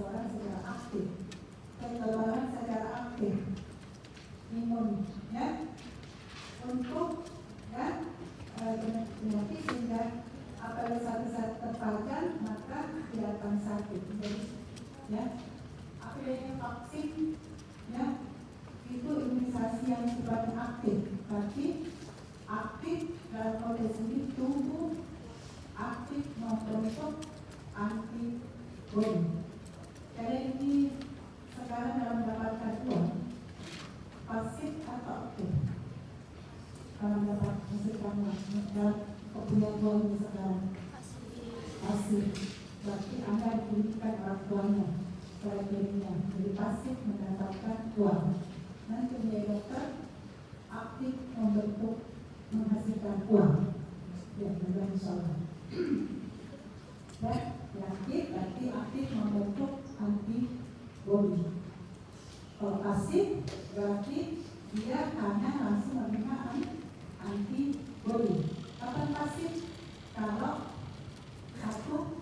seseorang secara aktif, kekebalan secara aktif, imun, ya, untuk penyakit sehingga apabila satu saat terpajan maka tidak akan sakit. Jadi, ya, apabila vaksin, ya, itu imunisasi yang sifatnya aktif, tapi aktif dalam konteks ini tubuh aktif membentuk antibodi. Jadi ini sekarang dalam mendapatkan uang pasif atau aktif. Kalau mendapat masukan dalam kepunyaan uang ini sekarang pasif, berarti Anda diberikan orang tuanya pada dirinya. Jadi pasif mendapatkan uang. Nanti menjadi dokter aktif membentuk menghasilkan uang. Ya, mudah insyaallah. Dan aktif berarti aktif membentuk antibodi. Kalau pasif berarti dia hanya langsung menerima antibodi. Kapan pasif? Kalau satu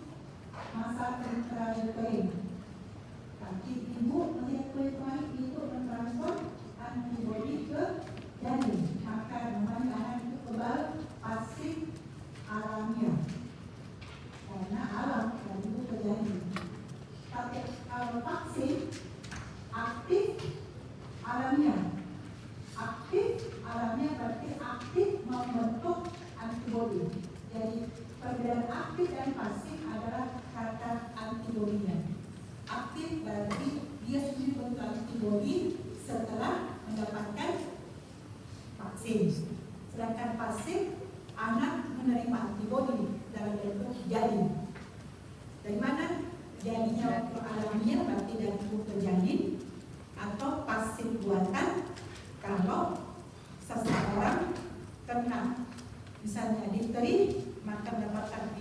masa intrauterin. Nanti ibu melihat kulit ibu mentransfer antibodi ke janin, maka namanya anak itu kebal pasif alamiah. Karena alam dan ibu ke janin. Tapi kalau vaksin aktif alamiah. Aktif alamiah berarti aktif membentuk antibodi. Jadi perbedaan aktif dan pasif adalah kata antibodinya. Aktif berarti dia sudah membentuk antibodi setelah mendapatkan vaksin. Sedangkan pasif anak menerima antibodi dalam bentuk janin. Dari mana? Janinnya waktu alamiah berarti dari ibu ke janin, atau pasif buatan kalau seseorang kena misalnya difteri maka mendapatkan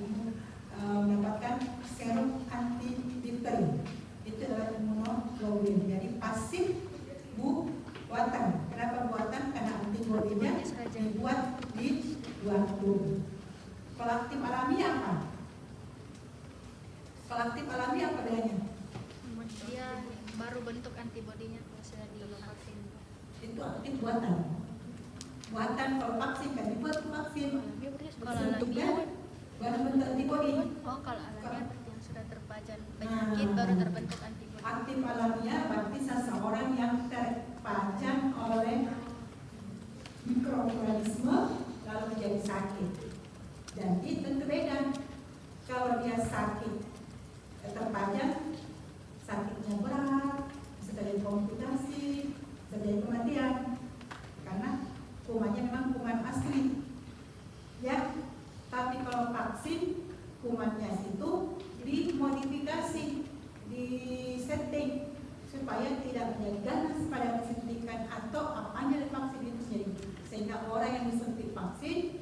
serum anti difteri. Itu adalah imunoglobulin. Jadi pasif buatan. Kenapa buatan? Karena antibodinya dibuat di luar tubuh. Kalau aktif alami apa? Kalau aktif alami apa bedanya? Dia baru bentuk antibodinya kalau sudah divaksin. Itu aktif buatan. Buatan kalau vaksin kan dibuat vaksin. Kalau alamiah baru bentuk antibodi. Oh, kalau alamiah berarti yang sudah terpajan penyakit baru terbentuk antibodi. Aktif alamiah berarti seseorang yang terpajan oleh mikroorganisme lalu menjadi sakit. Jadi tentu beda. Kalau dia sakit terpajan, sakitnya berat, bisa terjadi komplikasi, terjadi kematian. Karena kumannya memang kuman asli, ya. Tapi kalau vaksin, kumannya itu dimodifikasi, disetting supaya tidak menjadi ganas pada suntikan atau apanya dari vaksin itu sendiri, sehingga orang yang disuntik vaksin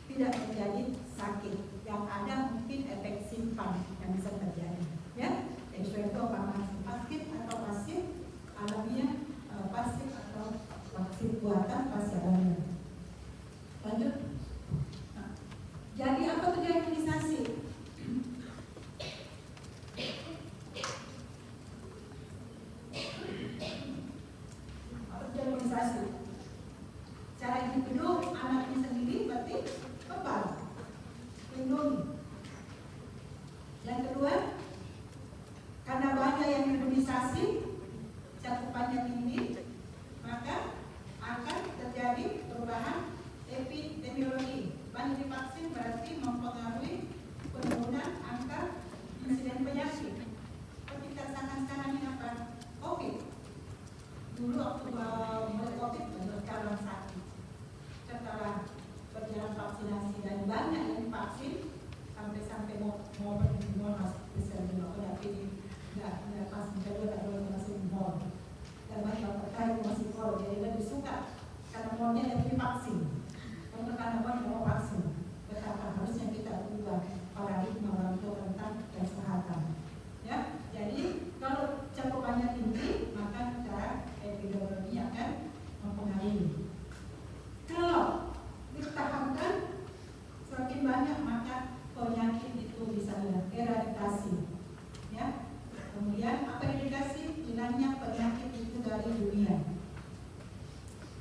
tidak terjadi sakit. Yang ada mungkin efek simpan yang bisa terjadi, ya. Itu apakah aktif atau pasif alamiah, pasif atau vaksin buatan pasif alamiah. Lanjut. Nah, jadi apa tujuan imunisasi? Apa tujuan imunisasi? Cara individu anaknya sendiri berarti kebal, lindungi. Yang kedua, karena banyak yang imunisasi, cakupannya tinggi, maka akan terjadi perubahan epidemiologi. Banyak divaksin berarti mempengaruhi penurunan angka insiden penyakit. Seperti sekarang ini apa? COVID. Dulu waktu mulai COVID banyak orang sakit. Setelah berjalan vaksinasi dan banyak yang divaksin, sampai mau masuk ke sel tapi nggak pas kedua tak boleh masuk mall. Dan banyak terkait masih mall, jadi lebih suka karena mallnya lebih vaksin. Karena banyak mau vaksin. Betapa harusnya kita ubah paradigma orang tua tentang kesehatan. Ya, jadi kalau cakupannya tinggi, maka cara epidemiologi akan mempengaruhi. Kalau ditahankan semakin banyak, maka penyakit itu bisa dieradikasi. Ya, kemudian eradikasi hilangnya penyakit itu dari dunia.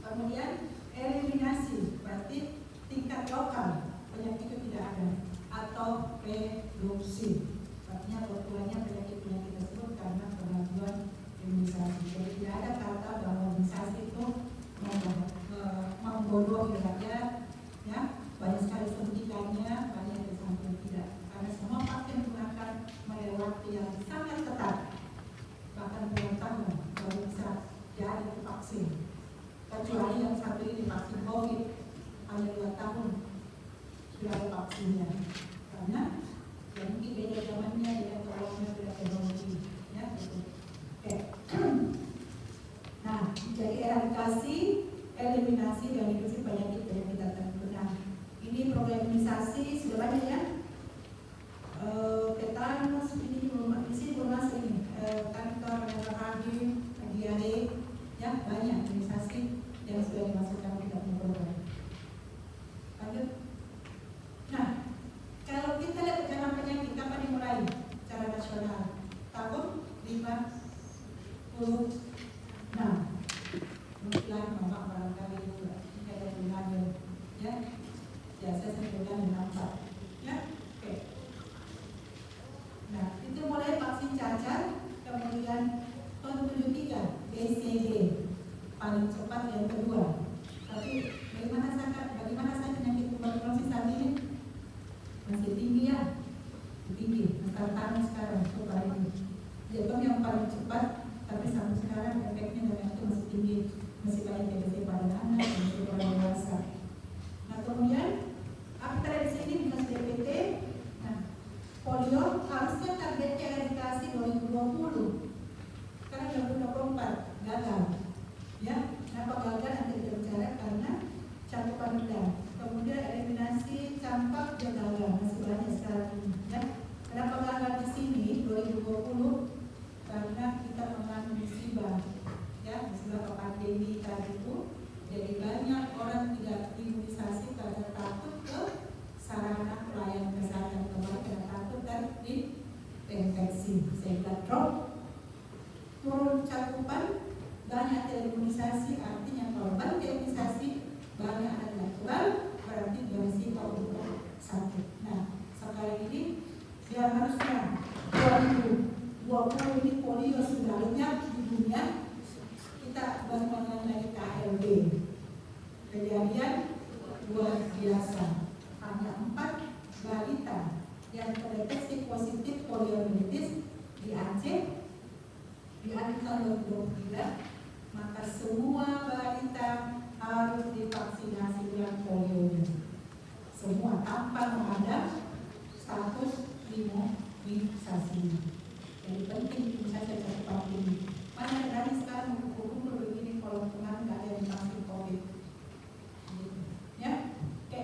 Kemudian eliminasi, berarti tingkat lokal penyakit itu tidak ada, atau reduksi, artinya berkurangnya penyakit-penyakit tersebut karena kemajuan imunisasi. Jadi tidak ada kata bahwa imunisasi itu membodohi rakyat, ya, banyak sekali suntikannya, banyak yang sampai tidak, karena semua vaksin menggunakan melewati yang sangat ketat, bahkan puluhan tahun baru bisa jadi itu vaksin. Kecuali yang satu ini vaksin COVID, hanya 2 tahun sudah ada vaksinnya, karena ya mungkin beda zamannya, beda kolomnya, beda teknologi, ya gitu. Oke. Nah, jadi eradikasi, eliminasi dan reduksi penyakit-penyakit tertentu. Nah, ini program imunisasi sudah banyak ya. Tetanus ini belum, di sini belum masuk ini. Kanker, rahim, diare, ya banyak imunisasi yang sudah dimasukkan ke dalam program. Lanjut. Nah, kalau kita lihat perjalanan penyakit kapan dimulai secara nasional? Tahun 56. Mungkinlah Bapak barangkali juga ada bulannya, ya. Biasa sebulan 64, ya. Oke. Nah, itu mulai vaksin cacar, kemudian tahun 73 BCG paling cepat yang kedua. Tapi bagaimana saya penyakit tuberkulosis saat ini? Masih tinggi ya, tinggi. Antara sekarang coba ini. Jadi yang paling cepat, tapi sampai sekarang efeknya dan itu masih tinggi, masih banyak TBC pada anak, masih pada dewasa. Nah kemudian apa kita di sini minus DPT. Nah, polio harusnya targetnya eradikasi 2020, karena 2024 gagal. Ya, kenapa gagal nanti kita bicara karena cakupan rendah. Kemudian eliminasi campak dan gagal masih banyak sekarang ini. Ya, kenapa gagal di sini 2020? Karena kita mengalami musibah, ya, musibah pandemi tadi itu, jadi banyak orang tidak imunisasi karena takut ke sarana pelayanan kesehatan kembali, karena takut dan diinfeksi sehingga drop, turun cakupan, banyak imunisasi, artinya kalau banyak imunisasi banyak anak kebal, berarti berisiko untuk sakit. Nah, sekarang ini dia harusnya 2020 ini polio sudah lenyap di dunia. Kita baru mengenai KLB, kejadian luar biasa. Hanya 4 balita yang terdeteksi positif poliomielitis di Aceh di akhir tahun 2023, maka semua balita harus divaksinasi dengan polio. Semua tanpa menghadap status imunisasi. Jadi penting imunisasi cakupan ini. Mana dari sekarang kumpul begini kalau kemarin nggak ada yang divaksin COVID. Ya, oke.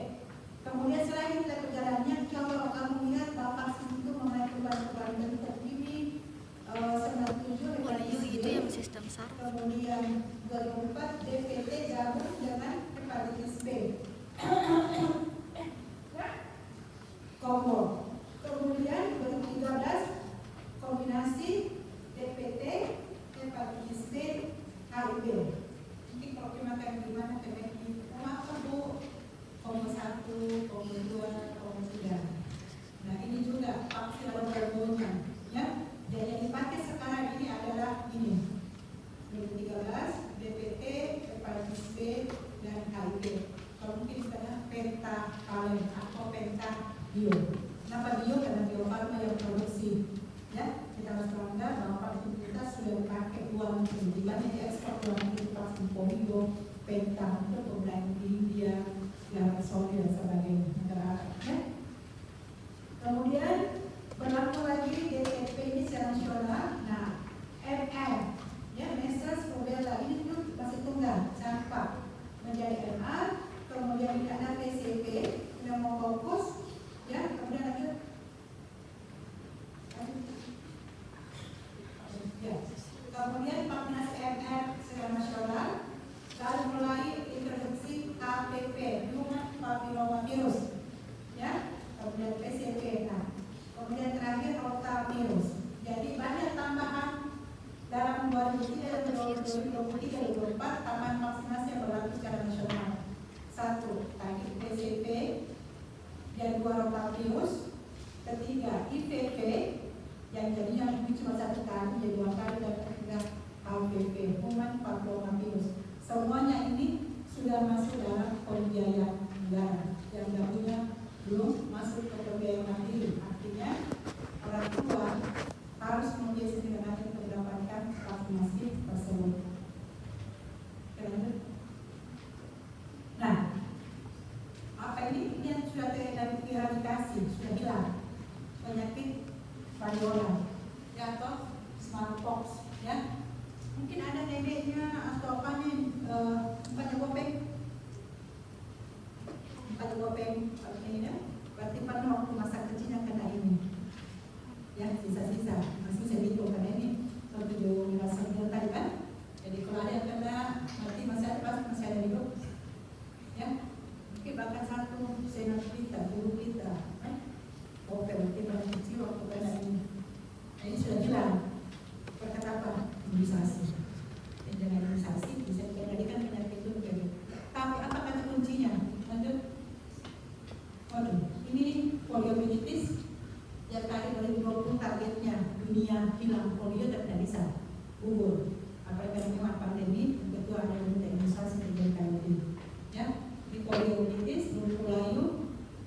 Kemudian selain kita perjalanannya, kalau kamu lihat bahwa vaksin itu mengenai perubahan bentuk ini 97 polio itu yang sistem saraf. Kemudian 2004 DPT gabung dengan hepatitis B. Combo. Kemudian 2013 kombinasi DPT, hepatitis B, HIV. Mungkin kalau kita makan gimana penyakit apa Bu? Combo 1, combo 2, combo 3. Nah ini juga vaksin bergabungan, ya. Dan yang dipakai sekarang ini adalah ini 2013 DPT, hepatitis B, dan HIV. Kalau mungkin misalnya pentakalen atau pentabio. Kenapa bio? Karena Bio Farma yang produksi. Ya, kita harus bangga bahwa vaksin kita sudah dipakai luar negeri. Banyak ekspor luar negeri vaksin polio, penta untuk pembelajaran di India, Arab Saudi dan sebagainya, negara Arab. Ya. Kemudian berlaku lagi DTP ini secara nasional. Nah, MR, ya, measles, rubella ini pun masih tunggal, campak menjadi MR. Kemudian tidak ada PCV, pneumococcus, ya, kemudian lanjut. Ya. Kemudian vaksinasi MR secara nasional, lalu mulai introduksi HPV, human papillomavirus, ya, kemudian PCV, nah, kemudian terakhir rotavirus. Jadi banyak tambahan 2023 dan 2024 taman vaksinasi yang berlaku secara nasional. 1. Tadi PCV dan 2 rotavirus. Ketiga IPV yang jadinya cuma 1 kali jadi 2 kali, dan ketiga HPV human papillomavirus. Semuanya ini sudah masuk dalam pembiayaan negara. Yang dahulunya belum masuk ke pembiayaan mandiri. Artinya orang tua harus membiayai sendiri untuk mendapatkan vaksinasi tersebut. Nah, apa ini yang sudah tereradikasi, sudah hilang penyakit variola, ya, atau smallpox, ya. Mungkin ada neneknya atau apa nih, empatnya gopeng, ini ya. Berarti pada waktu masa kecilnya kena ini, ya, sisa-sisa masih saya hitung kan ini waktu di masa tadi kan. Jadi kalau ada yang kena berarti masih ada hidup, ya. Mungkin bahkan 1 senat kita, guru kita, oke, berarti pada kecil waktu kena ini. Nah, ini sudah hilang. Berkata apa? Imunisasi. Dan dengan imunisasi bisa dikendalikan penyakit itu. Tapi apa kata kuncinya? Lanjut. Waduh, ini poliomyelitis yang tadi 2020 targetnya dunia hilang polio dan tidak bisa gugur. Apalagi memang pandemi, betul ada yang imunisasi dan KLB. Ya, di poliomyelitis, lumpuh layu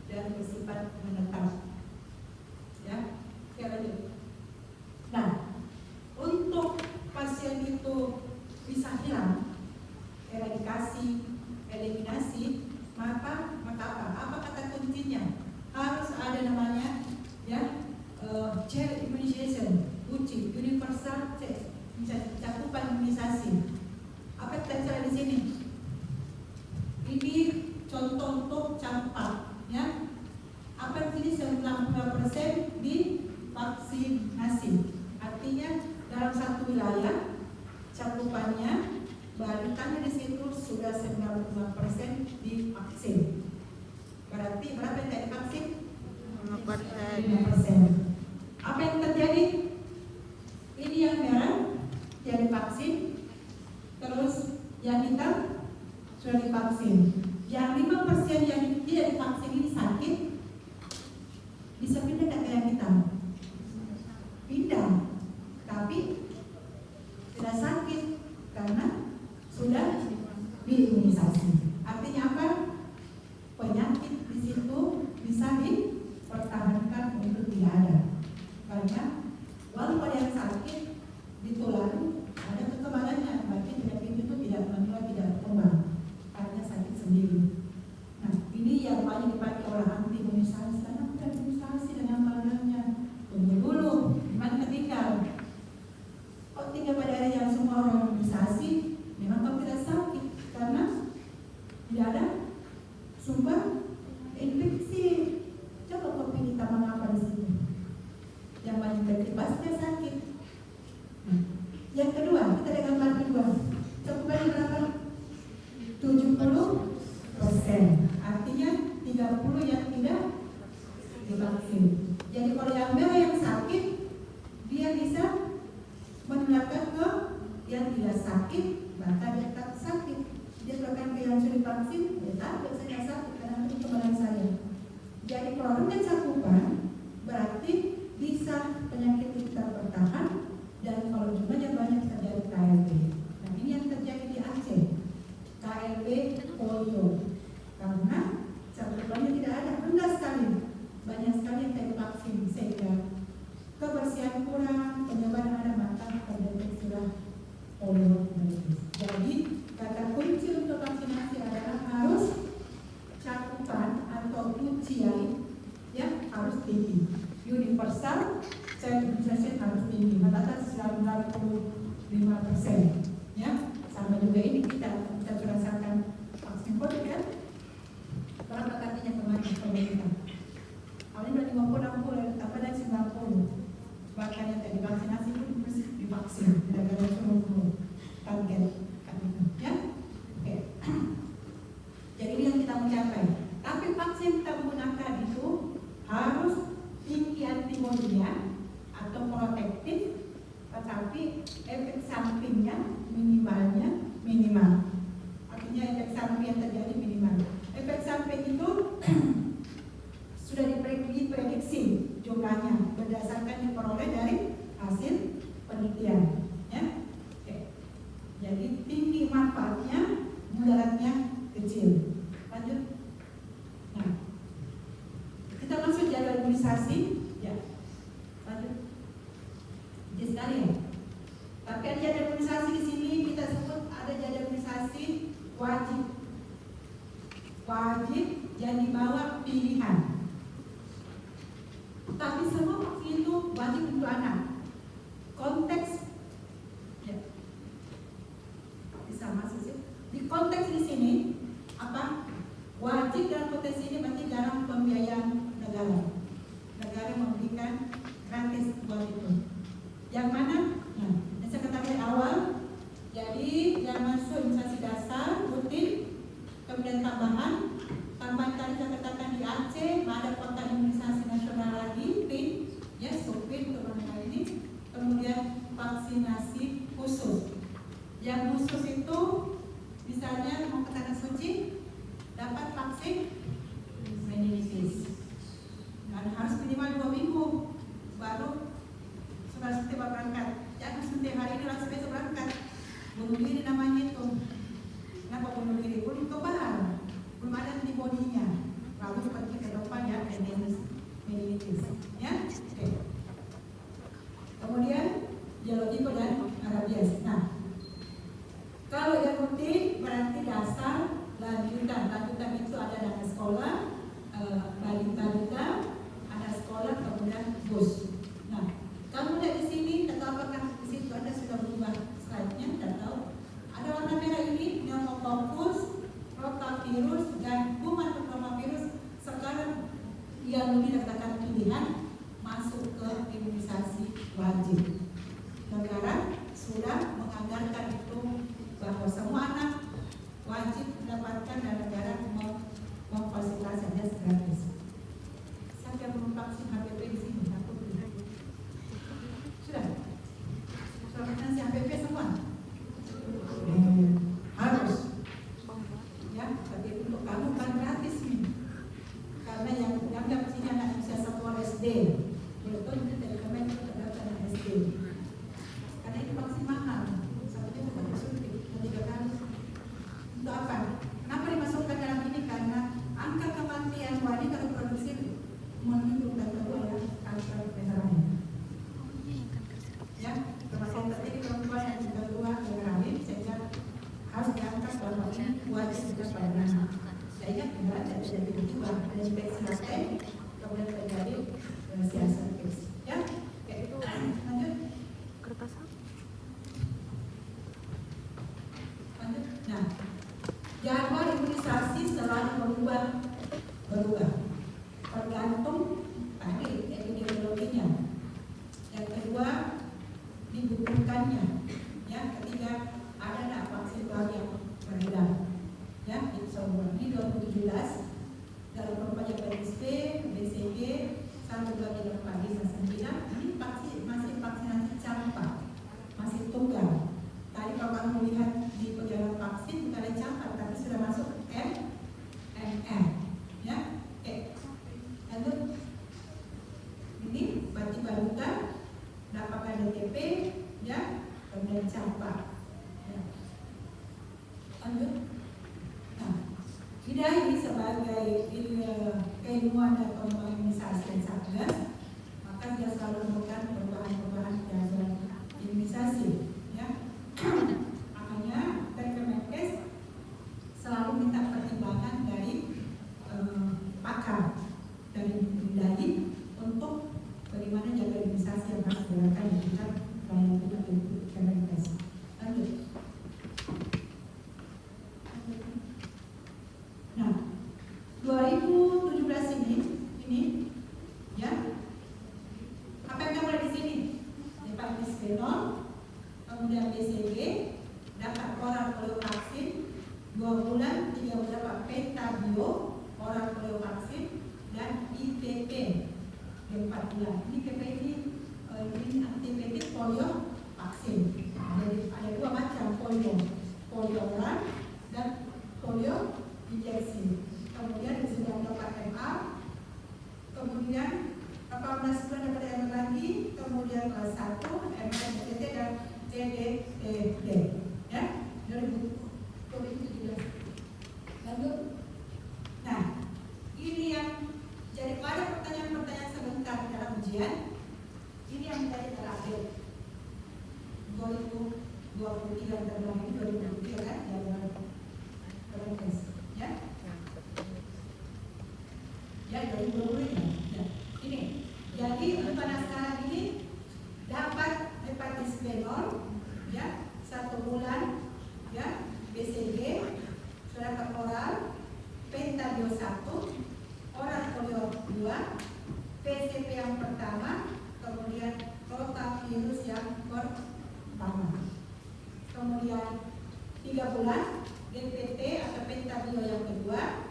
dan bersifat menetap. Ya, lanjut. Nah, untuk pasien itu bisa hilang, eliminasi, maka apa? Apa kata kuncinya? Harus ada namanya, ya, child immunization, UCI, universal cakupan imunisasi. Apa kita di sini? Ini contoh untuk campak, ya. Apa ini 92% divaksinasi. Artinya dalam satu wilayah cakupannya balikannya di situ sudah 95% divaksin. Berarti berapa yang tidak divaksin? 5%. Apa yang terjadi? Ini yang merah yang divaksin, terus yang hitam sudah divaksin. Yang 5% yang tidak divaksin ini sakit, bisa pindah ke yang hitam. Pindah, tapi tidak sakit karena sudah diimunisasi. Artinya apa? Penyakit di situ bisa dipertahankan untuk tidak ada. Karena walaupun ada yang sakit ditulari, ada kekebalannya, berarti penyakit itu tidak menular, tidak berkembang karena sakit sendiri. Nah, ini yang banyak dipakai oleh anti imunisasi. Karena bukan imunisasi dengan badannya. Tunggu dulu, gimana ketinggal? Kok tinggal pada area yang semua orang imunisasi, memang kau tidak sakit karena tidak ada sumber infeksi. Coba kau pilih taman apa di sini? Yang banyak infeksi pasti sakit. Yang kedua, kita ada gambar kedua. Cakupannya berapa? 70%. Artinya 30 yang tidak divaksin. Jadi kalau yang merah yang sakit, dia bisa menularkan ke yang tidak sakit, bahkan dia tak sakit. Dia tularkan ke yang sudah divaksin, dia tahu saya sakit karena itu kebenaran saya. Jadi kalau rendah cakupan, berarti bisa penyakit kita bertahan, dan kalau jumlahnya banyak terjadi KLB. Nah, ini yang terjadi di Aceh, KLB polio, karena cakupannya tidak ada, rendah sekali, banyak sekali yang tidak divaksin, sehingga kebersihan kurang, penyebaran ada maka terdeteksilah polio. Jadi kata kunci untuk vaksinasi adalah harus cakupan atau UCI yang harus tinggi, universal imunisasi harus tinggi, batas 95%. Ya, sama juga ini kita rasakan vaksin COVID kan? Berapa katanya kemarin pemerintah? Awalnya 50-60, tapi ada 90. Bahkan yang tadi vaksinasi pun harus divaksin, tidak ada suruh target, ya. Oke. Jadi ini yang kita mencapai. Tapi vaksin kita gunakan itu harus tinggi antibodinya atau protektif, tetapi efek sampingnya minimalnya minimal. Artinya efek samping yang terjadi minimal. Efek samping itu sudah diprediksi jumlahnya berdasarkan diperoleh dari hasil penelitian. Ya. Oke. Jadi tinggi manfaatnya, mudaratnya kecil. Lanjut. Nah, kita masuk jadwal imunisasi. Ya. Lanjut. Jadi sekali ya. Tapi ada jadwal imunisasi di sini kita sebut ada jadwal imunisasi wajib. Wajib yang dibawa pilihan. Tapi semua vaksin itu wajib untuk anak. Konteks ya. Bisa masuk sih. Di konteks di sini apa? Wajib dalam konteks ini berarti dalam pembiayaan negara. Negara memberikan gratis buat itu. Yang mana? Nah, yang saya katakan di awal. Jadi yang masuk imunisasi dasar, rutin, kemudian tambahan tadi saya katakan di Aceh ada kota imunisasi nasional lagi, PIN, ya, SOPIN untuk mengenal ini. Kemudian vaksinasi khusus. Yang khusus itu misalnya mau ke tanah suci dapat vaksin meningitis. Dan harus minimal 2 minggu baru sudah tiba berangkat. Jangan suntik hari ini langsung besok berangkat. Bunuh diri namanya itu. Kenapa bunuh diri? Belum kebal, belum ada antibodinya. Lalu pergi ke depan ya, meningitis. Ya, oke. Kemudian biologi dan rabies. Nah, kalau yang rutin berarti dasar, lanjutan itu ada dari sekolah, balita, ada sekolah, kemudian bus. Nah, kamu lihat di sini, atau apakah di situ Anda sudah berubah slide-nya? Tidak tahu. Ada warna merah ini pneumococcus, rotavirus, dan kuman rotavirus. Sekarang yang dikatakan pilihan masuk ke imunisasi wajib. Negara sudah menganggarkan itu bahwa semua anak wajib mendapatkan dan negara memfasilitasinya gratis. Saya belum vaksin HPV di sini, takut tidak. Sudah. Vaksinasi HPV semua. Harus. Ya, tapi untuk kamu kan gratis nih. Karena yang dianggap sini anak usia 1 SD. Betul itu dari Kemen itu terdaftar anak SD. Karena itu vaksin mahal. Satunya bukan disuntik 3 kali. Untuk apa? Kenapa dimasukkan dalam ini? Karena angka kematian wanita reproduksi menunjukkan kedua ya kanker penyerahan. Ya, kematian terjadi perempuan yang juga tua hamil sehingga harus diangkat bahwa ini wajib juga pada anak. Sehingga tidak ada terjadi juga ada infeksi laten, kemudian terjadi siasat X. Ya, kayak itu. Lanjut. Kertas apa? Lanjut. Nah, jadwal imunisasi selalu berubah. Tergantung tadi epidemiologinya. Yang kedua dibutuhkannya. Ya, ketiga ada tak vaksin baru yang beredar. Ya, itu semua. Ini 2017 dalam perempuan PSP, BCG, satu lagi dalam pagi Sasandina. Ini masih vaksinasi campak, masih tunggal. Tadi kalau kamu melihat di perjalanan vaksin bukan ada campak, tapi sudah masuk MMR. Ya, oke. Lanjut. Ini berarti balita dapatkan DTP, ya, kemudian campak. Ya. Lanjut. Nah, tidak ini sebagai keilmuan dan pengembangan imunisasi Satgas, maka dia selalu memberikan perubahan-perubahan jadwal imunisasi. Ya, makanya Kemenkes selalu minta pertimbangan dari pakar dari Bindai untuk bagaimana jadwal imunisasi yang harus dilakukan di tingkat pelayanan Kemenkes. Lanjut. Nah, 2017 ini ya, apa yang kamu lihat di sini? Hepatitis bisphenol, kemudian BCG, dapat oral polio vaksin 2 bulan, 3 bulan dapat pentabio, oral polio vaksin, dan ITP 4 bulan. Ini KPI ini antipetik polio vaksin. polio oral dan polio injeksi. Kemudian sudah dapat MR, kemudian 18 bulan dapat MR lagi, kemudian kelas 1 MR DTT dan TDTD, ya 2017. Lanjut. Nah, ini yang jadi pada pertanyaan-pertanyaan sebentar dalam ujian, ini yang menjadi terakhir 2023 terbilang ini 2023 kan, ya. Ya, 2020 ini. Ya. Ini. Jadi pada sekarang ini dapat hepatitis B0, ya, 1 bulan, ya, BCG, sudah dapat oral, pentabio 1, oral polio 2, PCP yang pertama, kemudian rotavirus yang pertama. Kemudian 3 bulan DPT atau pentabio yang kedua,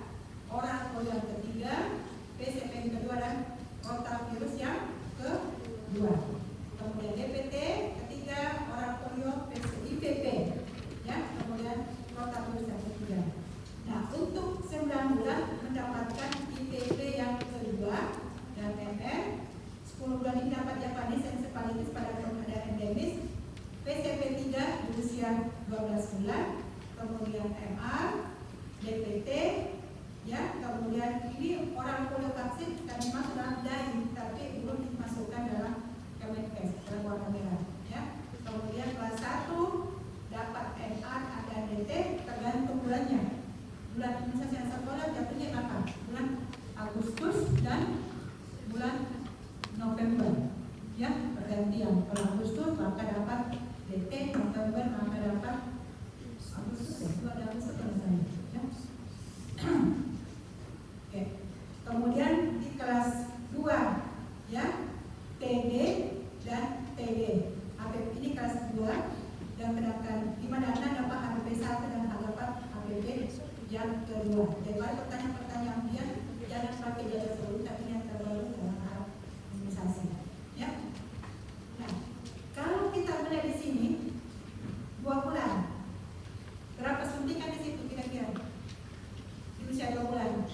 oral polio yang ketiga, PCP yang kedua dan rotavirus yang kedua. Kemudian DPT ketiga, oral polio, IPP, ya, kemudian rotavirus yang ketiga. Nah, untuk 9 bulan mendapatkan IPP yang kedua dan MR, 10 bulan ini dapat Japanese encephalitis pada keadaan endemis, PCP 3 di usia 12 bulan, kemudian MR, DPT, ya, kemudian ini orang polio vaksin kami masuk dalam DAI tapi belum dimasukkan dalam Kemenkes dalam warna merah, ya. Kemudian kelas 1 dapat MR dan DT tergantung bulannya. Bulan imunisasi yang sekolah jatuhnya kapan? Bulan Agustus dan bulan November, ya, pergantian. Kalau Agustus maka dapat DT, November maka dapat Agustus, ya, itu ada Agustus kalau saya, ya. Oke. Kemudian di kelas 2, ya, TD dan TD. APP ini kelas 2 dan sedangkan di mana Anda dapat HPP 1 dan dapat HPP yang kedua. Jadi pertanyaan-pertanyaan dia jangan pakai jadwal sebelum tapi yang terbaru dalam hal imunisasi, ya. Nah, kalau kita melihat di sini 2 bulan, berapa suntikan di situ kira-kira? Di usia 2 bulan,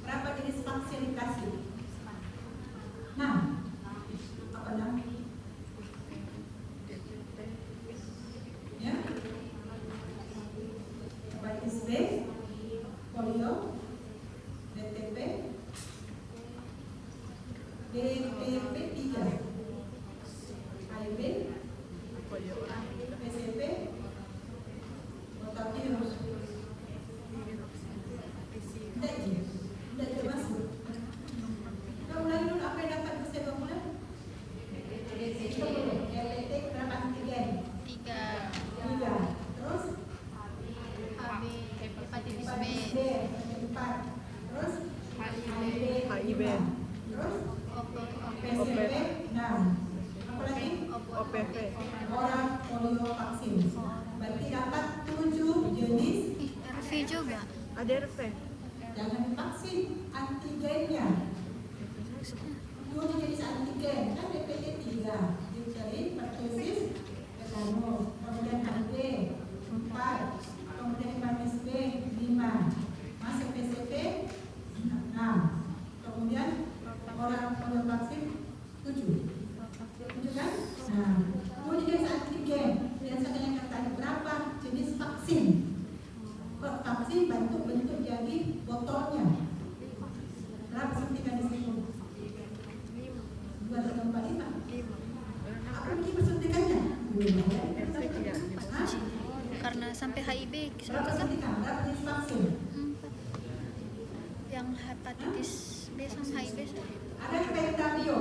berapa jenis vaksin dikasih? 6. Apa 6? Ya, hepatitis B, polio, DTP, DPP 3, HIV, PCP, rotavirus. Tidak termasuk. Kita ulangi dulu apa yang dapat usia 2 bulan? DPT berapa antigen? 3. Terus HB, hepatitis B, B 4. Terus HIV. Terus PCP 6. Apa lagi? OPV. Orang polio vaksin. Berarti dapat 7 jenis. RV juga. Ada RV. Jangan vaksin antigennya. 7 jenis antigen. Kan DPT 3. Difteri, pertusis, tetanus. Kemudian HIV 4. Kemudian hepatitis B 5. Masuk PCP 6. Kemudian orang polio vaksin 7. 7 kan? Nah, 7 jenis antigen. Dan saya tanyakan tadi berapa jenis vaksin? Vaksin bentuk jadi botolnya. Berapa suntikan di situ? 2 atau 4, 5? Apa ini persuntikannya? Karena sampai HIV Berapa suntikan? Berapa jenis vaksin? 4. Yang hepatitis B sama HIV Ada pentabio.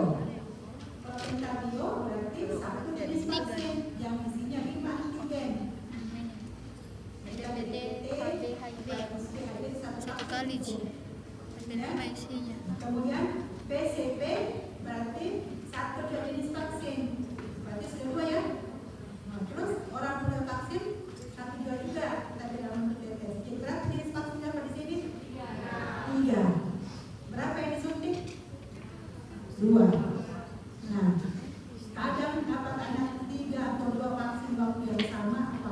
Kalau pentabio berarti 1 jenis vaksin yang isinya 5 antigen. DPT, HB, HIV 1 kali dan 5 isinya. Kemudian PCP berarti 1 jenis vaksin. Berarti sudah 2 ya. Nah, terus orang polio vaksin 1 juga tadi dalam tetes. Jadi berapa jenis vaksin apa di sini? 3. Berapa yang disuntik? 2. Nah, kadang dapat anak 3 atau 2 vaksin waktu yang sama, apa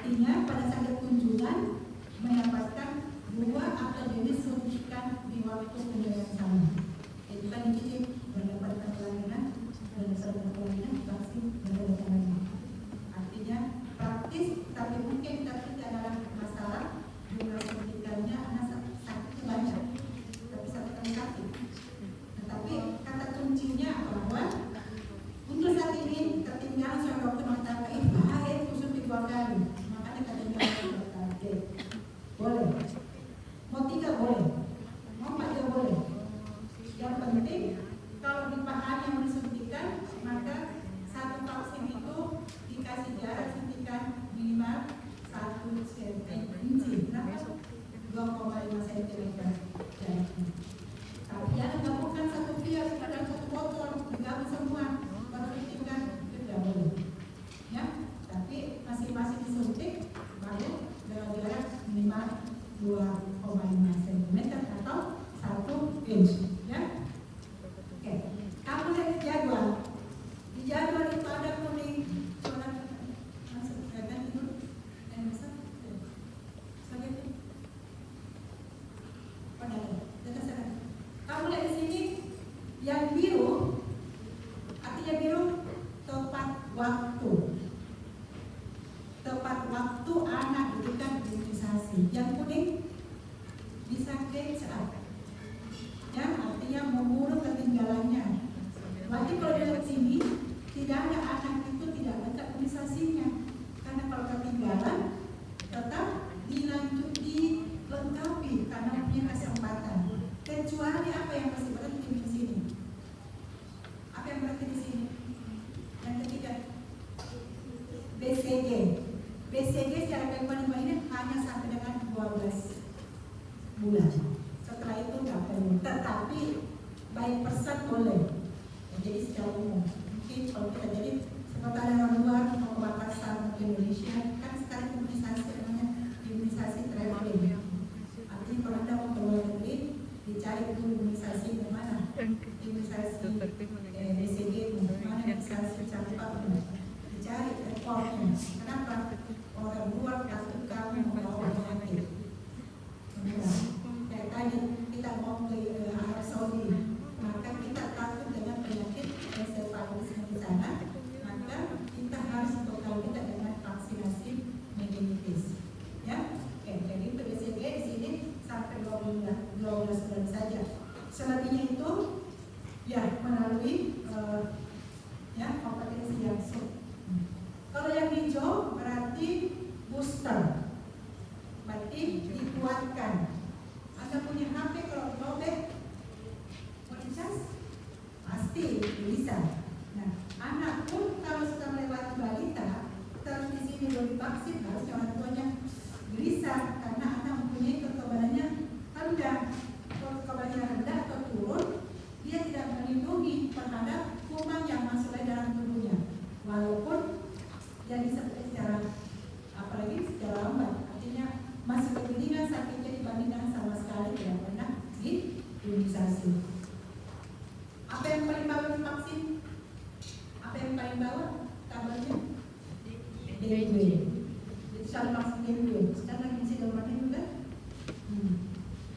Artinya pada saat kunjungan mendapatkan 2 atau jenis suntikan di waktu kunjungan yang sama. Itu kan dicicip mendapatkan kelainan dan mendapatkan kelainan vaksin mendapatkan lagi. Artinya praktis, tapi mungkin tidak adalah masalah jumlah suntikannya anak sakit banyak, tapi satu kali sakit. Tetapi kata kuncinya bahwa untuk saat ini ketinggalan seorang dokter mengatakan bahaya suntik 2 kali, makanya ketinggalan dokter. Boleh, mau 3 boleh, mau 4 juga boleh. Yang penting kalau dipahami yang disuntikan, maka satu vaksin itu dikasih jarak suntikan minimal 1 inci, berapa? 2,5 cm jaraknya. Tapi jangan gabungkan satu vial dalam satu botol, digabung semua, baru disuntikan, itu tidak boleh. Ya, tapi masing-masing disuntik baru dalam jarak minimal 2,5 cm atau 1 inch. Ya, oke. Kamu lihat jadwal. Di jadwal itu ada kuning. Coba masuk kan itu. Masuk. Sebagai itu. Pada dekat sana. Kamu lihat di sini yang biru, artinya biru tepat waktu. Tepat waktu anak diberikan imunisasi. Yang kuning bisa catch up. Ya, artinya memburu ketinggalannya. Berarti kalau dari sini tidak ada anak itu tidak dekat imunisasinya, karena kalau ketinggalan tetap dilanjut dilengkapi karena punya kesempatan. Kecuali apa yang masih berhenti di sini? Apa yang berhenti di sini? Yang ketiga, BCG. BCG secara keilmuan ini hanya sampai dengan 12 bulan. Setelah itu nggak perlu. Tetapi baik persen boleh. Ya, jadi secara umum. Mungkin kalau kita jadi seperti ada orang luar mau ke Makassar ke Indonesia, kan sekarang imunisasi namanya imunisasi traveling. Artinya kalau Anda mau ke luar negeri, dicari dulu imunisasi di mana? Imunisasi BCG, mana imunisasi campak, dicari reportnya. Kenapa? Orang luar takut kamu membawa penyakit. Kayak tadi kita mau ke Arab Saudi, maka kita takut dengan penyakit encephalitis di sana, maka kita harus bekal kita dengan vaksinasi meningitis. Ya, oke. Jadi BCG di sini sampai 12 bulan saja. Selebihnya itu ya melalui ya kompetensi yang sub. Kalau yang hijau berarti booster, berarti dikuatkan. Anda punya HP kalau robek mau dicas pasti bisa. Nah, anak pun kalau sudah melewati balita, terus di sini belum divaksin, harus orang tuanya gelisah karena anak mempunyai kekebalannya rendah. Kalau kekebalannya rendah atau turun, dia tidak melindungi terhadap kuman yang masuk ke dalam tubuhnya. Walaupun yang disebut secara apalagi secara lambat, artinya masih lebih ringan sakitnya dibandingkan sama sekali tidak pernah diimunisasi. Apa yang paling bawah vaksin? Apa yang paling bawah kabarnya? DW. Jadi selalu vaksin DW. Sekarang lagi masih dalam juga.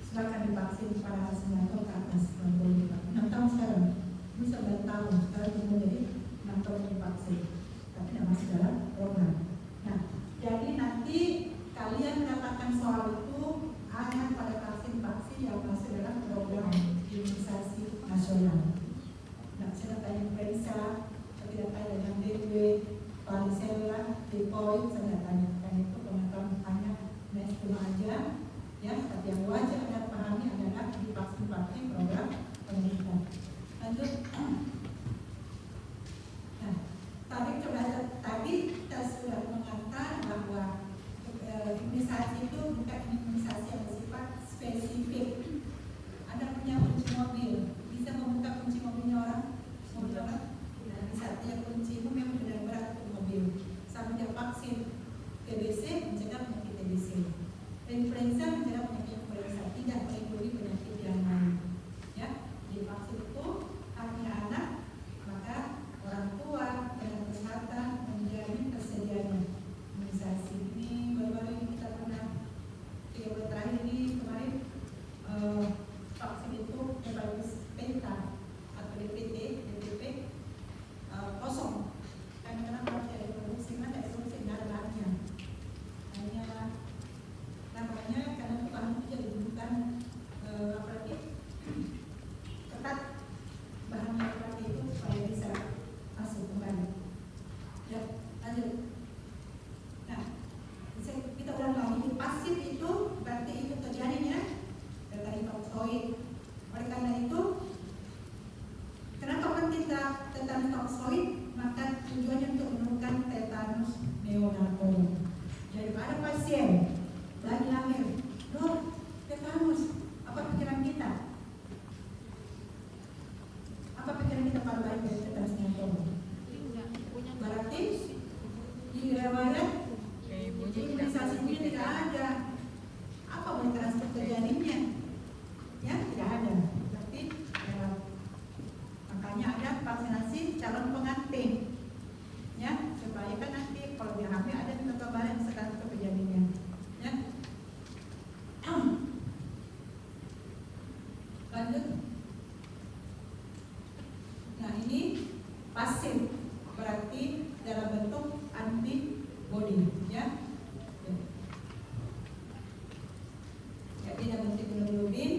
Silakan divaksin para 9 tahun ke atas. 6 tahun sekarang. Ini 9 tahun. Sekarang umur jadi 6 tahun divaksin. Tapi tidak masih dalam program. Nah, jadi nanti kalian mendapatkan soal itu hanya pada vaksin-vaksin yang masuk dalam program imunisasi nasional. Nah, saya tanya influenza, tidak tanya dengan DW, varicella, tipoid, saya tanyakan itu pengetahuan hanya cuma aja, ya. Tapi yang wajib Anda pahami adalah di vaksin-vaksin program pemerintah. Lanjut. Nah, tadi kita sudah mengatakan bahwa imunisasi itu bukan imunisasi yang bersifat spesifik. Anda punya kunci mobil, bisa membuka kunci mobilnya orang? Mobil orang? Nah, bisa. Dia kunci itu memang benar berat untuk mobil. Sama dia vaksin TBC mencegah penyakit TBC. Influenza mencegah penyakit influenza, tidak melindungi penyakit yang lain. Ya, di vaksin itu hanya anak, maka orang tua dan kesehatan menjamin tersedianya imunisasi ini pasien lagi lahir, Dok, tetanus, apa pikiran kita? Apa pikiran kita pada bayi dari tetanus neonatal? Berarti di riwayat imunisasi ini tidak ada. Apa boleh transfer ke janinnya? Ya, tidak ada. Berarti makanya ada vaksinasi calon pengantin. Ya, supaya kan nanti kalau dia hamil ada kekebalan yang sekarang ke janinnya. Ya. Lanjut. Nah, ini pasif, berarti dalam bentuk antibody, ya. Jadi dalam bentuk hemoglobin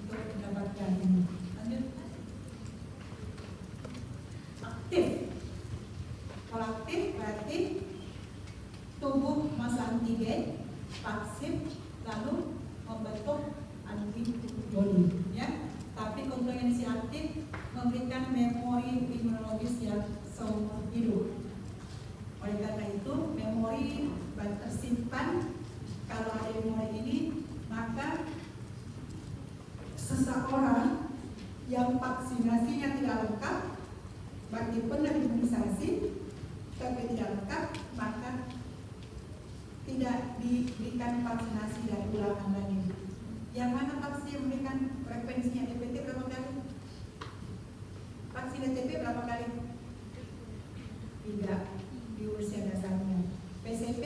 untuk mendapatkan ini. Lanjut. Aktif. Kalau aktif berarti tubuh masuk antigen, pasif, lalu membentuk antibody, ya. Tapi keunggulan si aktif memberikan memori imunologis yang seumur hidup. Oleh karena itu, memori tersimpan. Kalau ada memori ini, maka seseorang yang vaksinasinya tidak lengkap, berarti pernah imunisasi tapi tidak lengkap, maka tidak diberikan vaksinasi dari ulangan lagi. Yang mana vaksin yang memberikan frekuensinya DPT berapa kali? Vaksin DTP berapa kali? 3 di usia dasarnya. PCP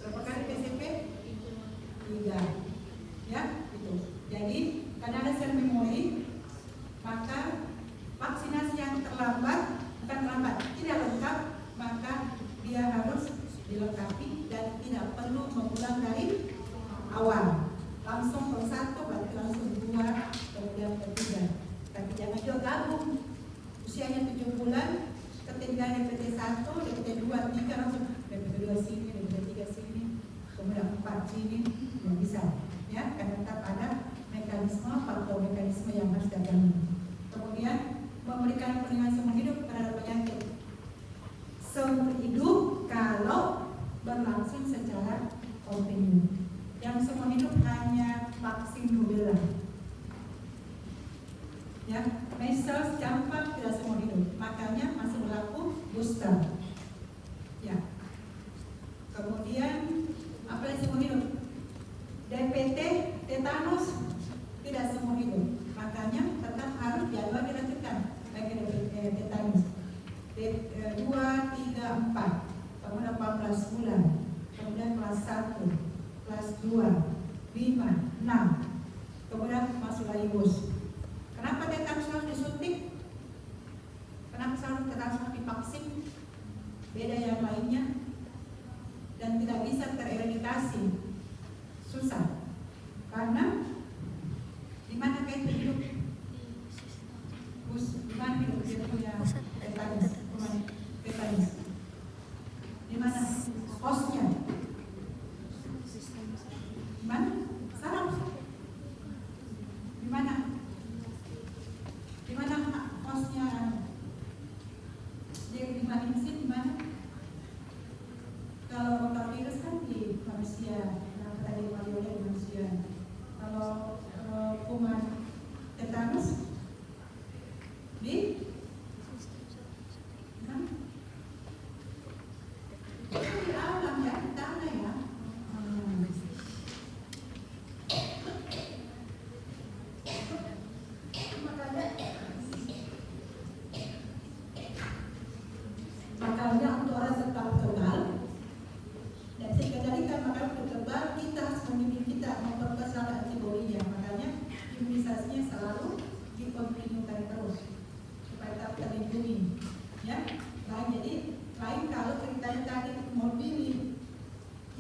berapa kali PCP? 3. Ya, itu. Jadi karena ada sel memori, maka vaksinasi yang terlambat, bukan terlambat, tidak lengkap, maka dia harus dilengkapi dan tidak perlu mengulang dari awal. Langsung ke 1 berarti langsung 2, kemudian ke 3. Tapi jangan juga gabung. Usianya 7 bulan, ketinggalan DPT 1, DPT 2, 3 langsung DPT 2 sini, DPT 3 sini, kemudian 4 sini, tidak bisa. Ya, karena tetap ada mekanisme, faktor mekanisme yang harus dijalani. Kemudian memberikan perlindungan seumur hidup terhadap penyakit. Seumur hidup kalau berlangsung secara kontinu. Yang seumur hidup hanya vaksin rubella. Ya, measles, campak tidak seumur hidup. Makanya masih berlaku booster. Ya. Kemudian apa yang seumur hidup? DPT, tetanus tidak seumur hidup. Makanya tetap harus jadwal dilanjutkan. Bagi DPT tetanus 2, 3, 4, kemudian 14 bulan, kemudian kelas 1, kelas 2, 5, 6, kemudian masuk lagi bus. Kenapa tetanus harus disuntik? Kenapa selalu tetanus harus divaksin? Beda yang lainnya dan tidak bisa tereradikasi. Susah. Karena di mana kayak hidup? Bus, di mana hidup dia punya tetanus? Tetanus. Di mana? Hostnya? Di mana? Saraf. Di mana? Di mana hostnya? Dia di mana sih? Di mana? Kalau rotavirus kan di manusia, nah tadi malionya di manusia. Kalau kuman tetanus di mana? Di alam ya, di tanah ya. Makanya untuk orang tetap tebal dan sehingga jadikan makanan tebal, kita harus memilih kita memperkuat antibodinya. Makanya imunisasinya selalu dikontinukan terus supaya tetap terlindungi. Ya, jadi lain kalau ceritanya tadi mau pilih,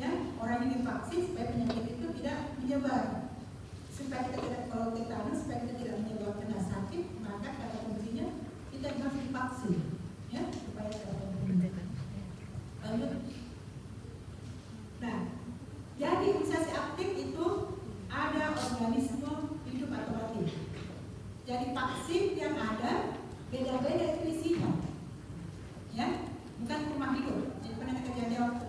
ya orang ini divaksin supaya penyakit itu tidak menyebar, supaya kita tidak, kalau tetanus supaya kita tidak menyebabkan sakit, maka kata kuncinya kita harus divaksin, ya supaya tidak terlindungi. Lanjut. Nah, jadi imunisasi aktif itu ada organisme hidup atau mati. Jadi vaksin yang ada beda-beda isinya, ya bukan rumah hidup. Jadi pernah kejadian waktu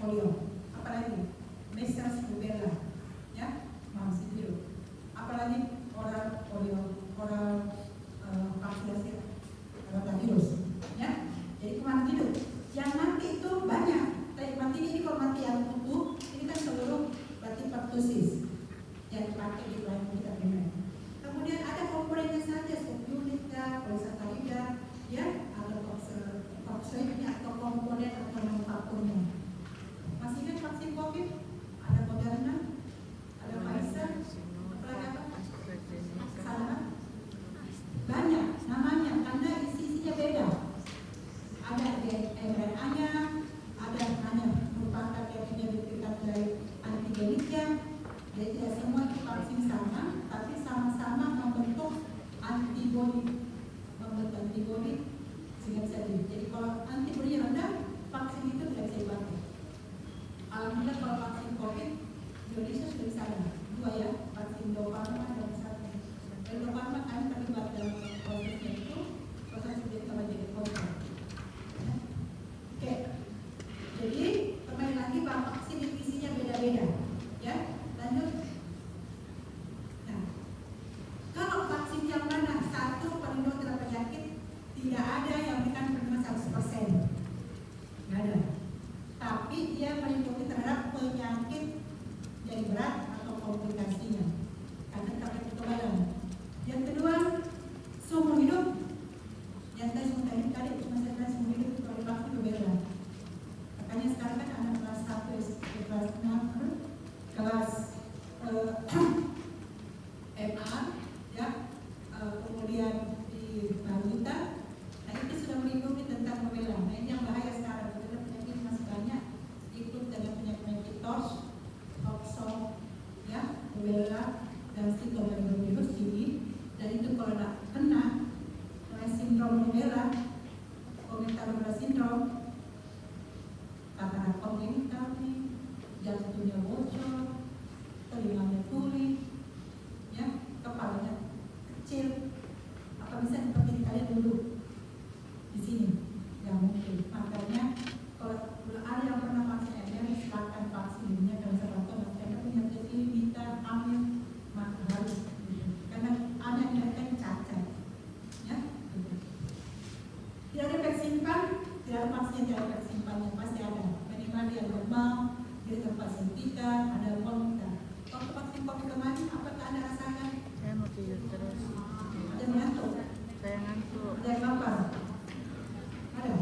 polio. Apalagi measles, rubella, ya, masih dulu. Apalagi oral polio, oral vaksinasi rotavirus, ya. Jadi kuman hidup. Yang mati itu banyak. Tapi mati ini kalau mati yang utuh, ini kan seluruh berarti pertusis yang dipakai di lain kita benar. Kemudian ada komponennya saja, subunita, polisakarida, ya, atau oksoidnya atau komponen atau manufakturnya. Masih ingat vaksin COVID? Ada Moderna, ada Pfizer, apalagi apa? Sana banyak namanya karena isinya beda. Ada mRNA-nya, ada hanya merupakan yang diberikan dari antigeniknya. Jadi tidak semua itu vaksin sama, tapi sama-sama membentuk antibodi, sehingga bisa di. Jadi kalau antibodi rendah, vaksin itu tidak bisa dipakai. Alhamdulillah kalau vaksin COVID Indonesia sudah bisa ada 2 ya, vaksin Sinopharm dan satu. Dan Sinopharm kami terlibat dalam prosesnya itu, proses itu kita jadi konten. Oke, jadi kembali lagi bahwa vaksin itu isinya beda-beda, ya. Lanjut. Nah, kalau vaksin yang mana satu pelindung terhadap penyakit, tidak ada yang memberikan perlindungan 100%, nggak ada. Tapi dia melindungi terhadap penyakit yang berat atau komplikasinya, karena terkait kekebalan. Yang kedua, seumur hidup. Yang tadi cuma saya bilang seumur hidup kalau divaksin berbeda. Makanya sekarang kan anak kelas 1, kelas 6, kelas MA, ya, kemudian di balita. Nah itu sudah melindungi tentang rubella. Nah ini yang bahaya sekarang, karena penyakit masih banyak ikut dengan penyakit TORCH, Oxo, ya, rubella dan Cytomegalovirus ini. Dan itu kalau tidak kena oleh sindrom rubella, congenital rubella syndrome, katarak congenital nih, jantungnya bocor, telinganya tuli, ya, kepalanya kecil. Apa bisa seperti kalian dulu di sini? Yang mungkin. Makanya kalau ada yang pernah vaksin MR, silakan vaksinnya. Dan sebabnya mereka punya ini minta hamil maka harus, karena anak mereka yang cacat, ya. Tidak ada efek simpan, tidak ada vaksin, tidak ada efek simpannya, pasti ada. Minimal dia normal, di tempat suntikan, ada komita. Waktu vaksin COVID kemarin, apakah Anda rasakan? Saya mau tidur terus. Ada mengantuk? Saya ngantuk. Ada yang lapar? Ada?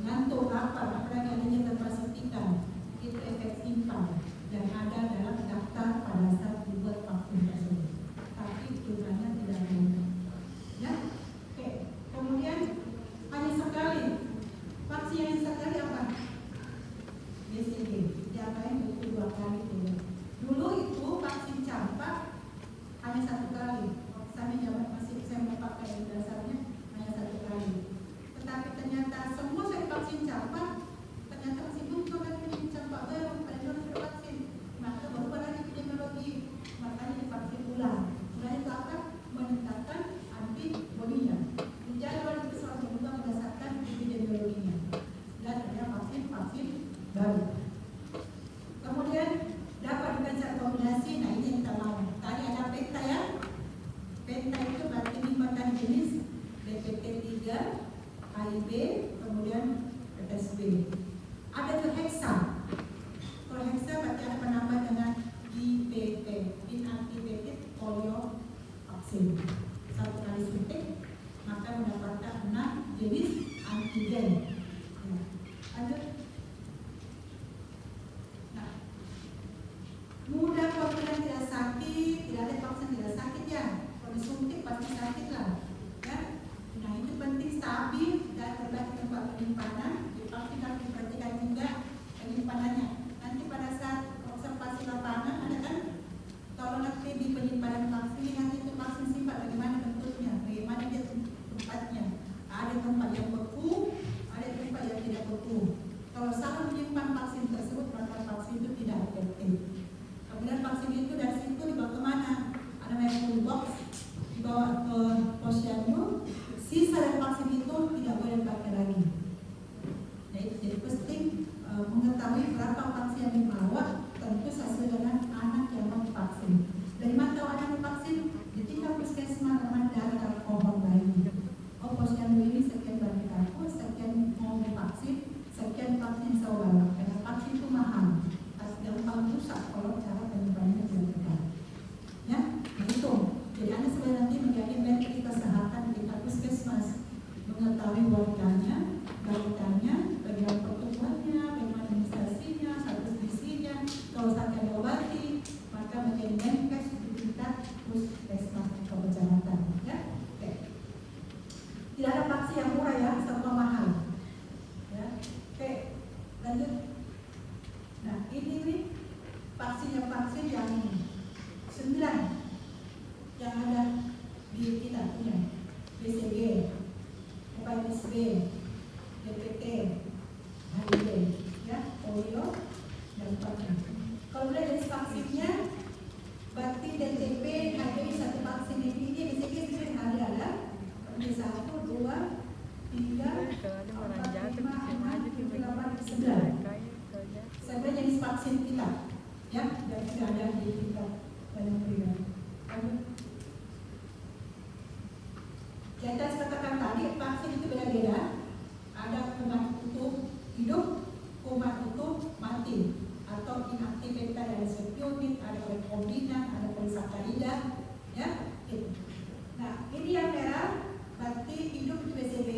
Ngantuk, lapar, apalagi adanya tempat suntikan. Itu efek simpan yang ada dalam daftar pada saat dibuat vaksin tersebut. Tapi jumlahnya tidak banyak. Ya? Oke. Kemudian hanya sekali. Vaksin yang sekali apa? BCG. Diapain butuh 2 kali dulu. Dulu itu vaksin campak hanya 1 kali. Waktu zaman masih saya mendapatkan yang dasarnya hanya 1 kali. Tetapi ternyata semua saya vaksin campak, ternyata masih muncul lagi campak baru pada sudah vaksin. Maka baru lagi epidemiologi, makanya divaksin ulang. Ulang itu akan meningkatkan antibodinya. Jadwal itu selalu berubah berdasarkan epidemiologinya. Dan ada vaksin baru. Kemudian dapat dibaca kombinasi. Nah ini yang kita mau. Tadi ada penta ya. Penta itu berarti 5 tadi jenis DPT3, HIV, kemudian PPSB. Ada tuh hexa. Kalau hexa berarti ada penambah dengan IPP, inactivated polio vaksin. 1 kali suntik maka mendapatkan 6 jenis antigen. Nah, lanjut. Nah, mudah kalau tidak sakit, tidak ada vaksin tidak sakit ya. Kalau disuntik pasti sakit lah, ya. Nah itu penting stabil dan terbaik tempat penyimpanan. Divaksin harus diperhatikan juga penyimpanannya. Nanti pada saat observasi lapangan ada kan, kalau nanti di penyimpanan vaksin nanti itu vaksin simpan bagaimana bentuknya, bagaimana dia tempatnya. Ada tempat yang beku, ada tempat yang tidak beku. Kalau salah menyimpan vaksin tersebut maka vaksin itu tidak efektif. Kemudian vaksin itu dari situ dibawa kemana? Ada full box, dibawa ke posyandu. Sisa dari vaksin itu tidak boleh dipakai lagi. Nah, itu jadi penting mengetahui vaksin yang 9 yang ada di kita punya BCG, hepatitis B, DPT, HIV, ya, polio, dan sebagainya. Kalau udah jenis vaksinnya, berarti DTP, HIV satu vaksin ini BCG sudah ada. Ini 1, 2, 3, 4, 5, 6, 7, 8, 9. Sebenarnya jenis vaksin kita, ya, dan sudah ada di kita banyak pribadi. Kita katakan tadi vaksin itu beda-beda. Ada kuman utuh hidup, kuman utuh mati, atau inaktivitas dari sputnik, ada rekombinan, ada polisakarida, ya. Gitu. Nah, ini yang merah berarti hidup itu BCG,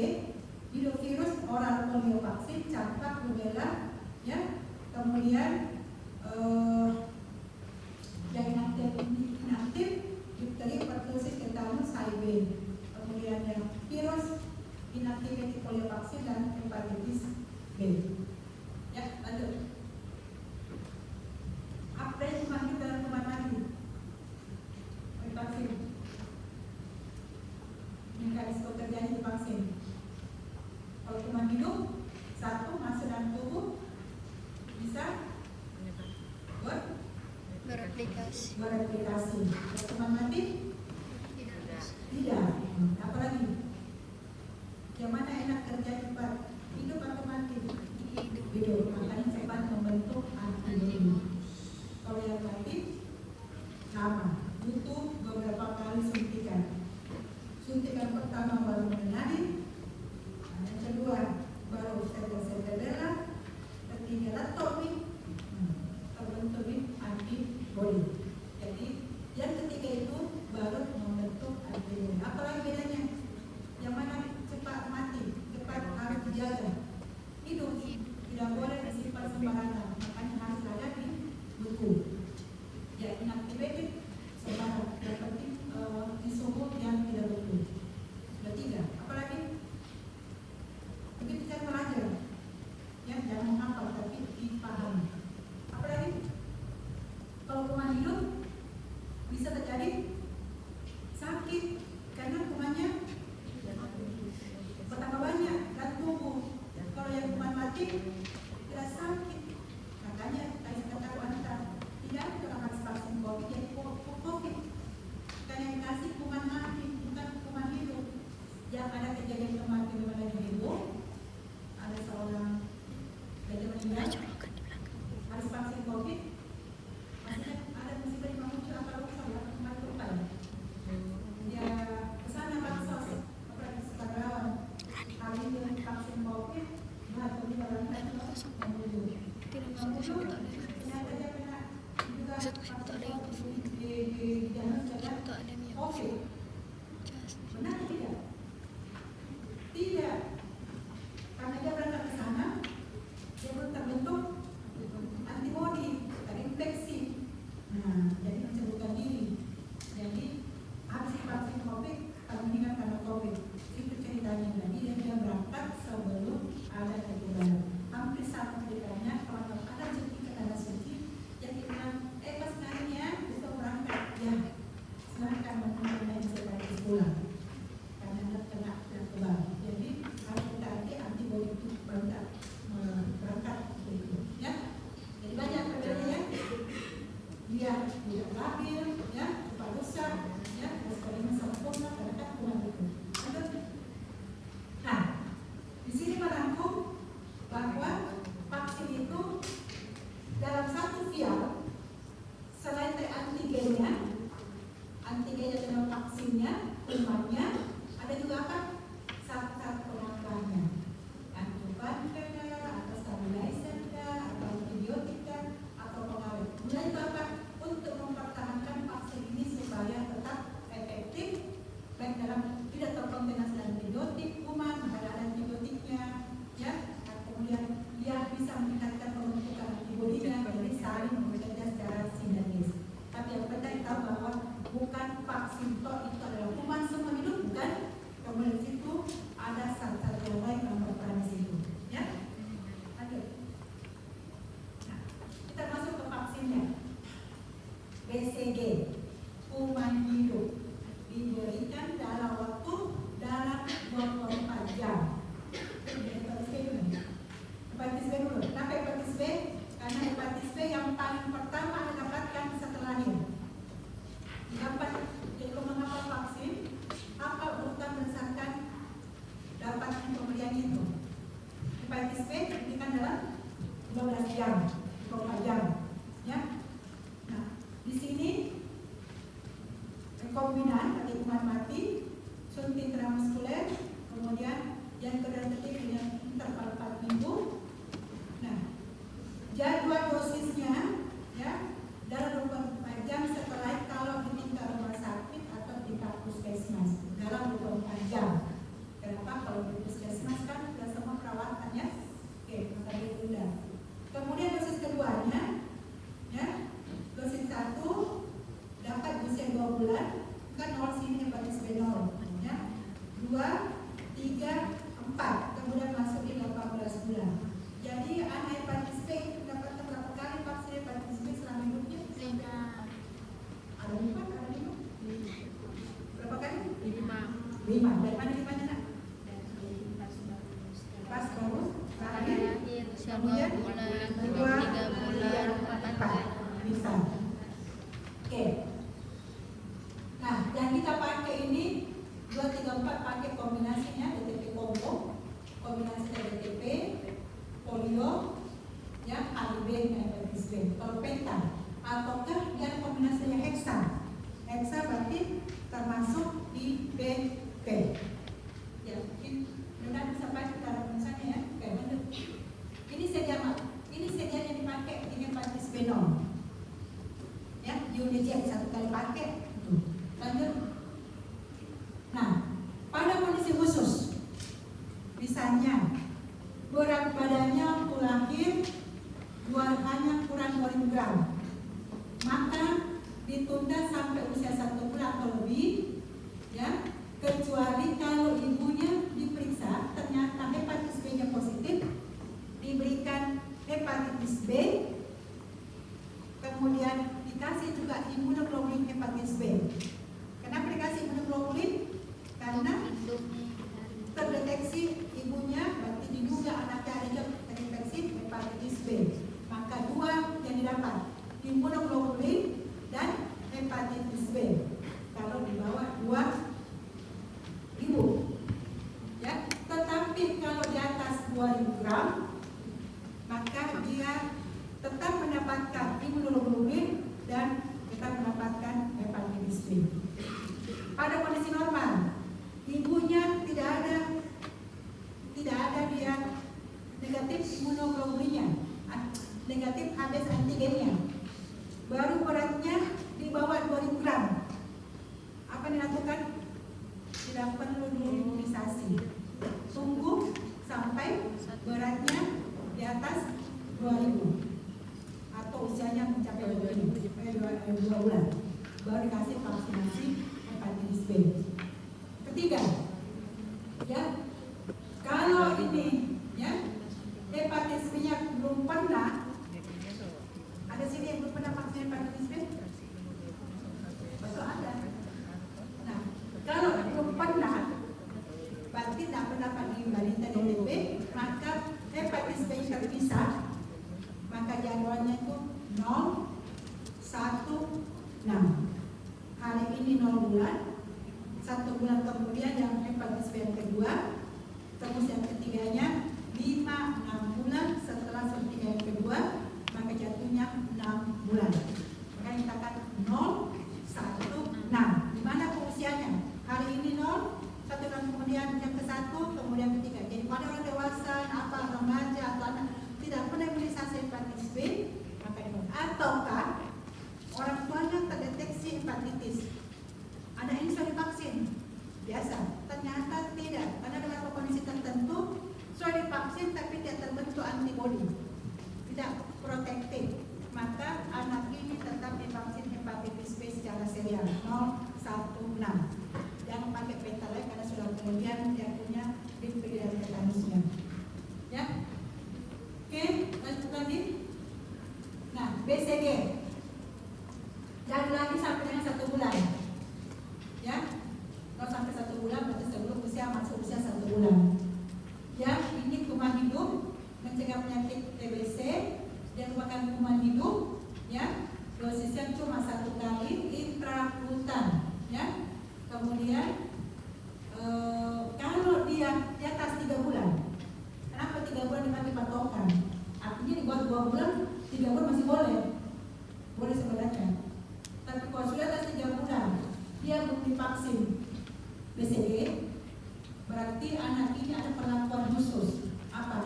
hidup virus oral polio vaksin, campak, rubella, ya. Kemudian yang inaktif difteri, pertussis, tetanus, HIV. Kemudian yang virus inaktivitas polio vaksin dan hepatitis B. Ya, lanjut. Apa yang kuman hidup dan kuman mati? Vaksin. Mekanisme terjadi di vaksin. Kalau kuman hidup, 1 masuk dalam tubuh bisa bereplikasi. Kalau kuman mati tidak. Apalagi yang mana enak terjadi cepat, hidup atau mati? Hidup. Makanya cepat membentuk antibodi. Kalau yang mati lama, butuh beberapa kali suntikan. Suntikan pertama baru mengenali, yang kedua baru sel-sel, ketiga latomi, terbentuk antibodi. Jadi yang ketiga itu baru membentuk antibodi. Apalagi bedanya? Yang mana cepat mati, cepat harus dijaga. Hidup tidak boleh disimpan sembarangan, makanya harus ada di buku. Ya, inactivated sembarang, yang penting disebut yang tidak betul. Sudah 3. Apalagi? Begitu saya belajar, ya jangan menghafal tapi dipahami. Apalagi? Kalau kuman hidup bisa terjadi sakit karena kumannya betapa banyak dan tubuh. Kalau yang kuman mati tidak sakit. Makanya tadi kata wanita tidak ada orang harus vaksin COVID jadi COVID. Karena yang kasih kuman mati bukan kuman hidup. Yang ada kejadian kematian di mana hidup, ada seorang gajah meninggal harus vaksin COVID. Maksudnya ada musibah yang muncul apa lupa ya, kemarin lupa ya. Ya kesana bansos, apalagi sukarelawan. Hari ini vaksin COVID, bahan penularan yang muncul. Ternyata dia kena juga di jangan COVID. Benar tidak? Tidak. Karena dia berangkat ke sana, dia belum terbentuk antibodi, terinfeksi. Nah, jadi mencegahkan diri. Jadi habis vaksin COVID, kalau meninggal karena COVID, itu ceritanya. Jadi dia berangkat sebelum ada kejadian. Hampir sama ceritanya kalau ada suntikan ada suntik, jadi pas tahapan pertama Anda dapatkan setelah lahir. Dapat mengapa vaksin? Apa urutan berdasarkan dapatkan pemberian itu? Hepatitis B diberikan dalam 12 jam, 24 jam, ya. Nah, di sini rekombinan bagi hukuman mati, suntik intramuskuler, kemudian yang kedua ketiga yang interval 4 minggu. Nah, jadwal dosisnya, ya, dalam 24 jam setelah kalau di tingkat rumah sakit atau tingkat puskesmas dalam 24 jam. Kenapa? Kalau di puskesmas kan sudah semua perawatannya, oke, maka ditunda. Kemudian dosis keduanya, ya, dosis 1 dapat usia 2 bulan, kan 0 sini hepatitis B 0, ya, 2, 3, 4, kemudian masuk di 18 bulan. Jadi anak hepatitis B itu dapat berapa kali vaksin hepatitis B selama hidupnya? 5. Ada 5, ada 5. Berapa kali? 5. 5. Dari mana 5-nya, nak? Pas baru lahir, Usia 2 kemudian bulan, 2, 3 bulan, 4. bisa. Oke. Nah, yang kita pakai ini 2, 3, 4 pakai kombinasinya DTP combo, kombinasi DTP, polio, ya, HIV dan hepatitis B. Kalau penta, ataukah yang kombinasinya heksa? Heksa berarti termasuk di BP. Ya, mungkin mudah bisa pakai cara tulisannya, ya. Oke, lanjut. Ini sedia, ini sedia yang dipakai ini hepatitis B 0. Ya, UNICEF 1 kali pakai. Lanjut. Nah, pada kondisi khusus, misalnya berat badannya waktu lahir hanya kurang 2000 gram, maka ditunda sampai usia 1 bulan atau lebih, ya, kecuali kalau ibunya diperiksa ternyata hepatitis B-nya positif, diberikan hepatitis B, kemudian dikasih juga imunoglobulin hepatitis B. Kenapa dikasih imunoglobulin? Karena terdeteksi ibunya, berarti diduga anaknya ada terinfeksi hepatitis B. Maka 2 yang didapat, imunoglobulin dan hepatitis B. Kalau di bawah 2 ibu, ya. Tetapi kalau di atas 2000 gram, maka dia tetap mendapatkan imunoglobulin dan tetap mendapatkan hepatitis B. Pada kondisi normal, ibunya tidak ada dia negatif imunoglobulinnya, negatif Hbs antigennya, baru beratnya di bawah 2000 gram. Apa yang dilakukan? Tidak perlu imunisasi. Tunggu sampai beratnya di atas 2000 atau usianya mencapai 2 bulan, baru dikasih vaksinasi hepatitis B. Ketiga, ya, kalau ini, ya, hepatitis B-nya belum pernah, ada sini yang belum pernah vaksin hepatitis B? Betul, ada. Nah, kalau belum pernah, berarti tidak pernah pakai balita DTP, maka hepatitis B terpisah, maka jadwalnya itu 0, 1, 6. Hari ini 0 bulan, 1 bulan kemudian yang hepatitis B yang kedua, terus yang ketiganya 5, 6 bulan setelah suntik yang kedua, maka jatuhnya 6 bulan. Maka kita katakan 0, 1, 6. Di mana pengusianya? Hari ini 0, 1 bulan kemudian yang ke-1, kemudian ketiga. Jadi pada orang dewasa, apa remaja atau anak tidak pernah imunisasi hepatitis B, maka ataukah orang tuanya terdeteksi hepatitis, anak ini sudah divaksin biasa, ternyata tidak, karena dalam kondisi tertentu sudah divaksin tapi tidak terbentuk antibodi, tidak protektif, maka anak ini tetap divaksin hepatitis B secara serial 0, 1, 6. Jangan pakai pentalai karena sudah kemudian dia punya dipilih dari tetanusnya, ya. Oke, lanjut lagi. Nah, BCG dan lagi sampai dengan 1 bulan, ya. Kalau sampai 1 bulan berarti sebelum usia masuk usia 1 bulan. Ya, ini kuman hidup mencegah penyakit TBC dan merupakan kuman hidup bulan, 3 bulan masih boleh sebenarnya. Tapi kalau sudah atas 3 bulan dia belum divaksin BCG, berarti anak ini ada perlakuan khusus. Apa?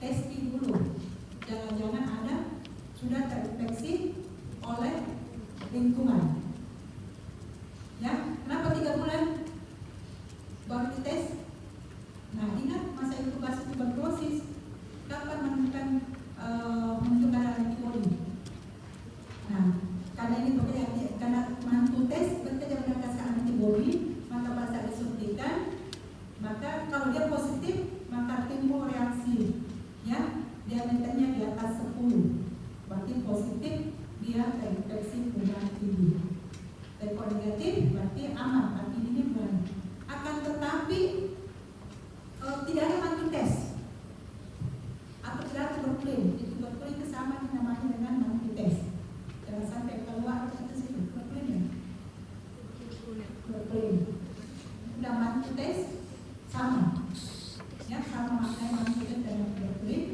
Testing dulu. Jangan-jangan ada sudah terinfeksi oleh lingkungan. Ya, kenapa 3 bulan baru dites? Nah, ingat masa inkubasi tuberkulosis. Kapan menentukan ada antibodi? Nah, karena ini bekerja karena mantu tes bekerja berdasarkan antibodi, maka pada disuntikan, maka kalau dia positif maka timbul reaksi, ya, diameternya di atas 10, berarti positif dia terinfeksi dengan TB. Dan kalau negatif berarti aman, berarti ini bukan. Akan tetapi tidak ada mantu tes atau tidak ada tuberkulin. Tuberkulin itu sama namanya dengan mantu tes. Jangan sampai keluar itu sih tuberkulin ya. Tuberkulin. Udah mantu tes sama, ya sama maknanya mantu tes dengan tuberkulin.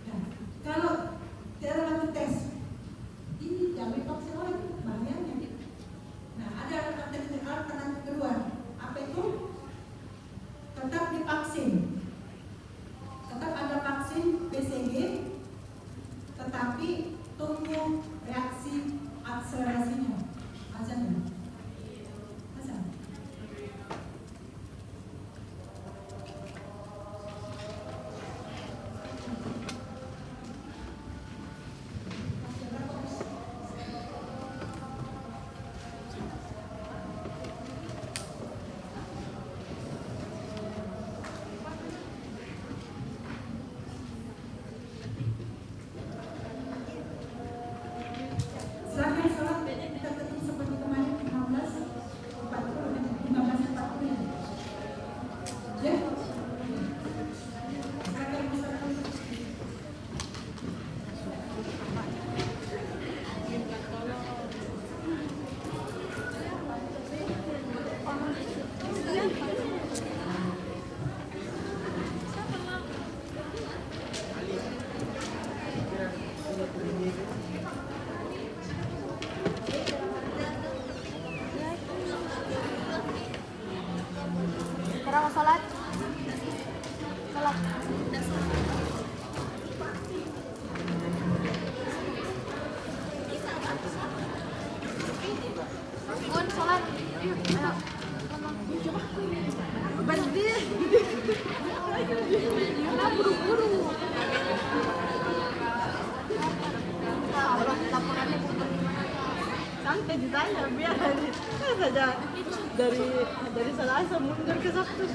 Nah, kalau tidak ada mantu tes, ini jangan divaksin lagi, bahayanya. Nah, ada alternatif kedua. Apa itu? Tetap divaksin. Tetap ada vaksin BCG, tetapi tunggu reaksi akselerasinya. Azan. Silakan sholat kita ketemu seperti kemarin 15.40 ya. Silakan sholat. Berapa sholat? Sholat. Gun, sholat. Ayo. Berhenti. Buru-buru. Laporannya Sampai ditanya biar saja dari Selasa mundur ke Sabtu.